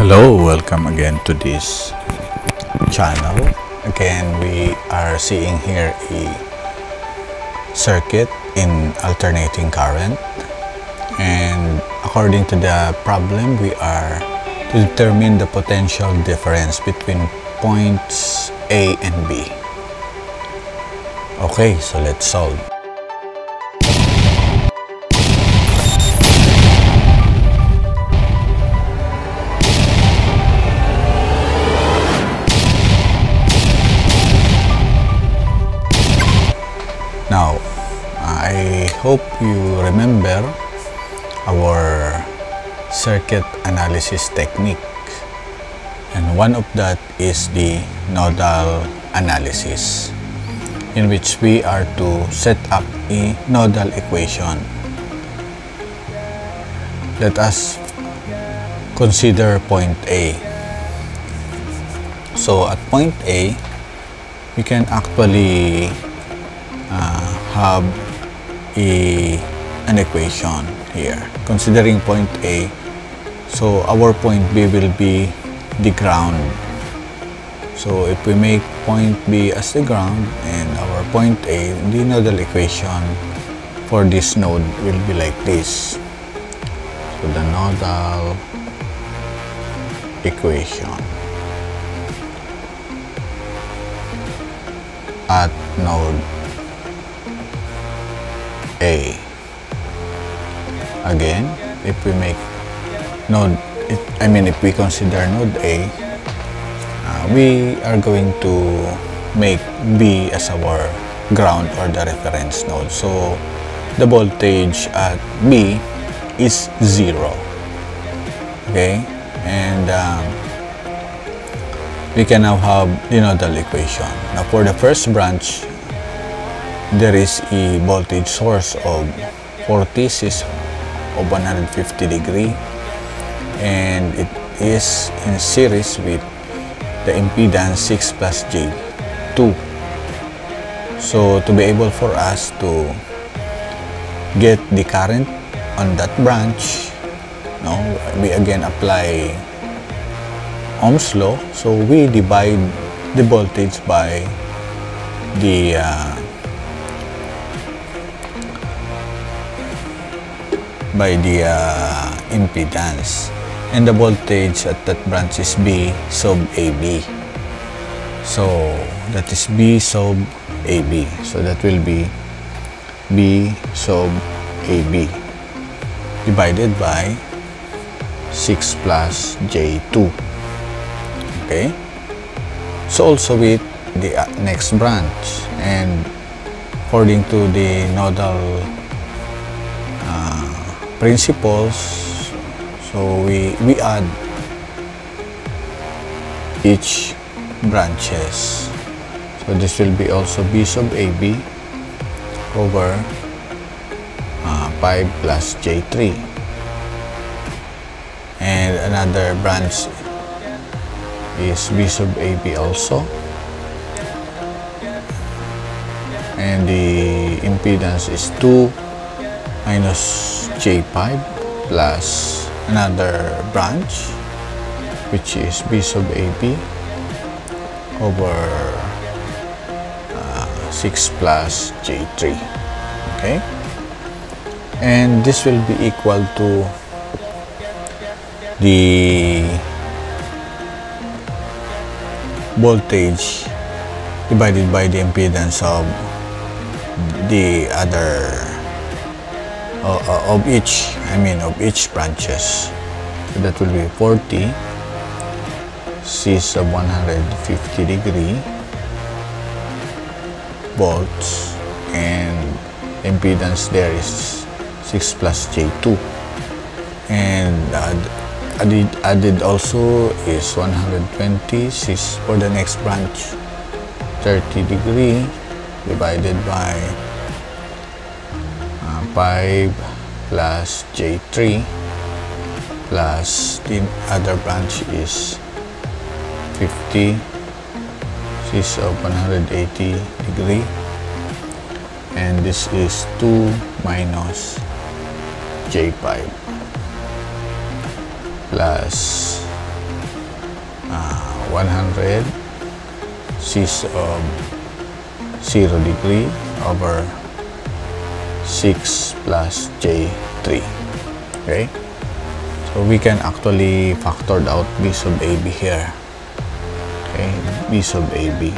Hello, welcome again to this channel. Again, we are seeing here a circuit in alternating current, and according to the problem, we are to determine the potential difference between points A and B. Okay, so let's solve. Now, I hope you remember our circuit analysis technique, and one of that is the nodal analysis, in which we are to set up a nodal equation. Let us consider point A. So at point A, we can actually have an equation here considering point A. So our point B will be the ground. So if we make point B as the ground and our point A, the nodal equation for this node will be like this. So the nodal equation at node A. Again, if we make if we consider node A, we are going to make B as our ground or the reference node. So the voltage at B is 0. Okay, and we can now have the nodal equation. Now for the first branch, there is a voltage source of 40 of 150 degree, and it is in series with the impedance 6 plus J2. So to be able for us to get the current on that branch, we again apply Ohm's law. So we divide the voltage by the impedance, and the voltage at that branch is B sub AB. So that is B sub AB. So that will be B sub AB divided by 6 plus J2. Okay, so also with the next branch, and according to the nodal principles, so we add each branches. So this will be also B sub AB over 5 plus J3, and another branch is B sub AB also, and the impedance is 2 minus J5 plus another branch which is B sub AB over 6 plus J3. Okay, and this will be equal to the voltage divided by the impedance of the other of each branches. So that will be 40 C sub 150 degree volts, and impedance there is 6 plus J2, and added also is 120 C for the next branch, 30 degree divided by 5 plus J3 plus the other branch is 50 C of 180 degree, and this is 2 minus J5 plus 100 cis of 0 degree over 6 plus J3. Okay, so we can actually factor out B sub AB here. Okay, B sub AB.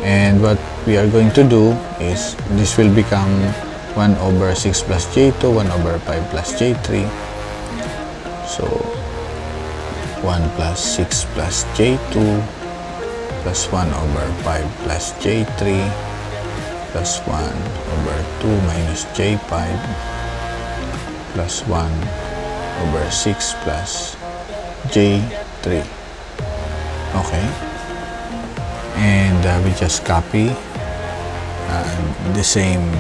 And what we are going to do is this will become 1 over 6 plus J2, 1 over 5 plus J3. So 1 plus 6 plus J2 plus 1 over 5 plus J3 plus 1 over 2 minus J5 plus 1 over 6 plus J3. Okay, and we just copy the same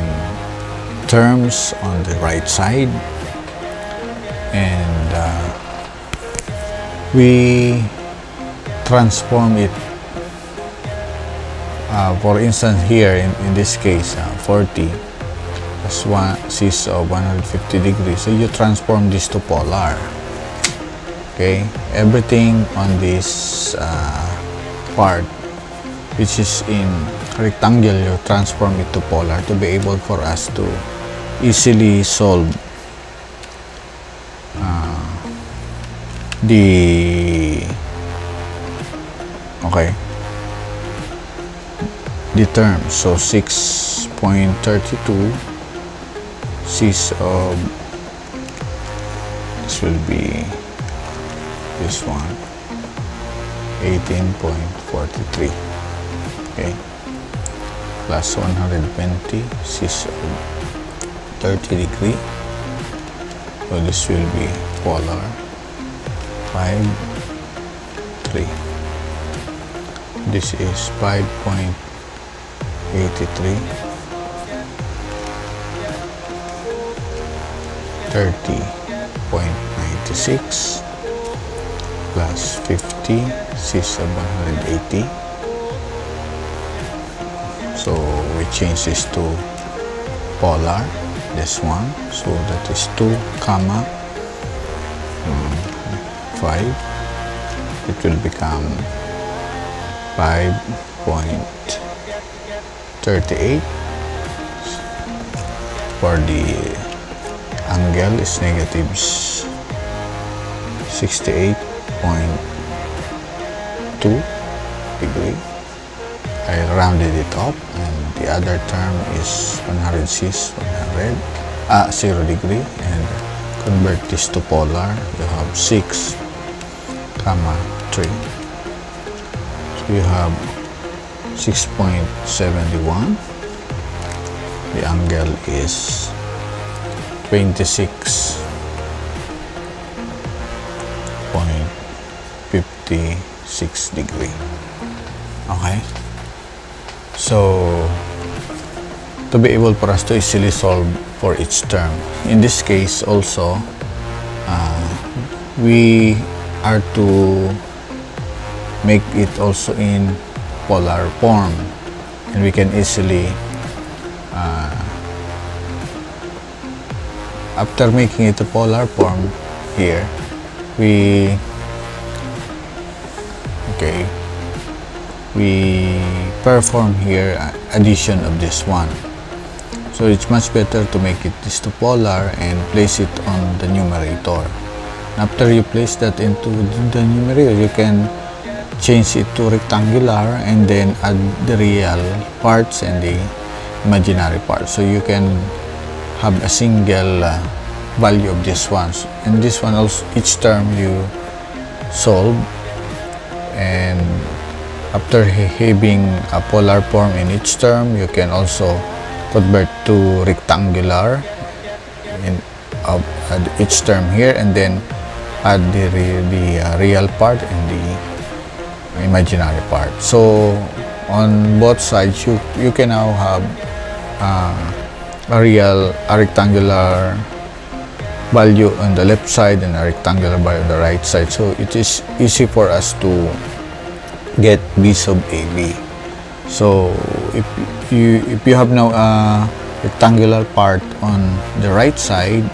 terms on the right side, and we transform it. For instance, here in this case, 40 plus 1 cis of 150 degrees. So you transform this to polar. Okay, everything on this part which is in rectangle, you transform it to polar to be able for us to easily solve the term. So 6.32 cis of, this will be this one, 18.43. Okay, plus 120 cis of 30 degree. So this will be polar 5, 3. This is 5.83, 30.96 plus 50 cis of 180. So we change this to polar, this one. So that is 2 comma 5. It will become 5.38. For the angle is negative 68.2 degree. I rounded it up, and the other term is 100 cis 0 degree, and convert this to polar. You have 6 comma 3. So you have 6.71. The angle is 26.56 degree. Okay, so to be able for us to easily solve for each term, in this case also we are to make it also in polar form, and we can easily after making it a polar form here, we perform here addition of this one. So it's much better to make it this to polar and place it on the numerator. After you place that into the numerator, you can change it to rectangular and then add the real parts and the imaginary parts. So you can have a single value of this one, and this one also each term you solve, and after having a polar form in each term, you can also convert to rectangular in each term here, and then add the real part and the imaginary part. So on both sides you can now have a rectangular value on the left side and a rectangular value on the right side. So it is easy for us to get B sub AB. So if you have now a rectangular part on the right side,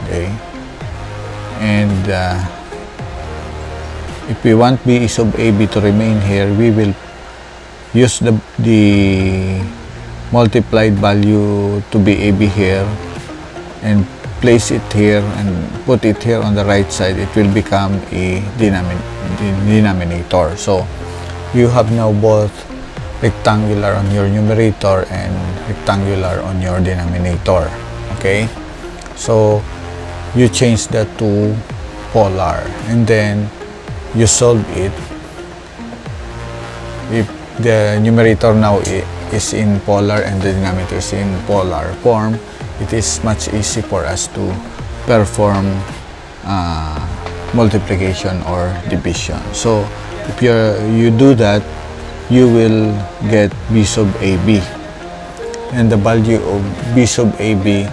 okay, and If we want B sub AB to remain here, we will use the multiplied value to be AB here and place it here and put it here on the right side. It will become a denominator. So you have now both rectangular on your numerator and rectangular on your denominator. Okay, so you change that to polar and then you solve it. If the numerator now is in polar and the denominator is in polar form, it is much easy for us to perform multiplication or division. So if you do that, you will get B sub AB, and the value of B sub AB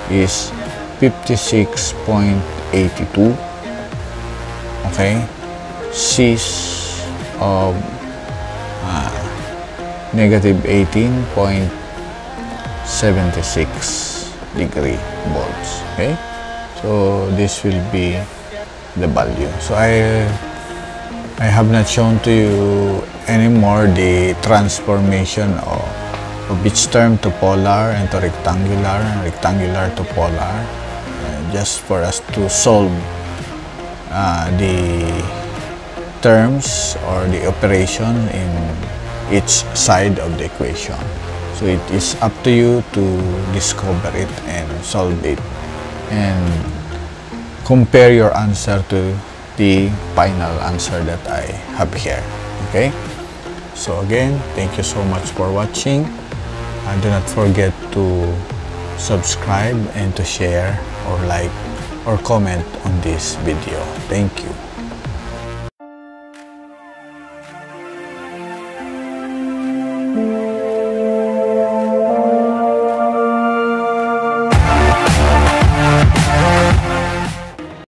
is 56.82. Okay, C's of negative 18.76 degree volts. Okay, so this will be the value. So I have not shown to you anymore the transformation of each term to polar and to rectangular, rectangular to polar, just for us to solve the terms or the operation in each side of the equation. So it is up to you to discover it and solve it and compare your answer to the final answer that I have here. Okay, so again, thank you so much for watching. Do not forget to subscribe and to share or like or comment on this video. Thank you.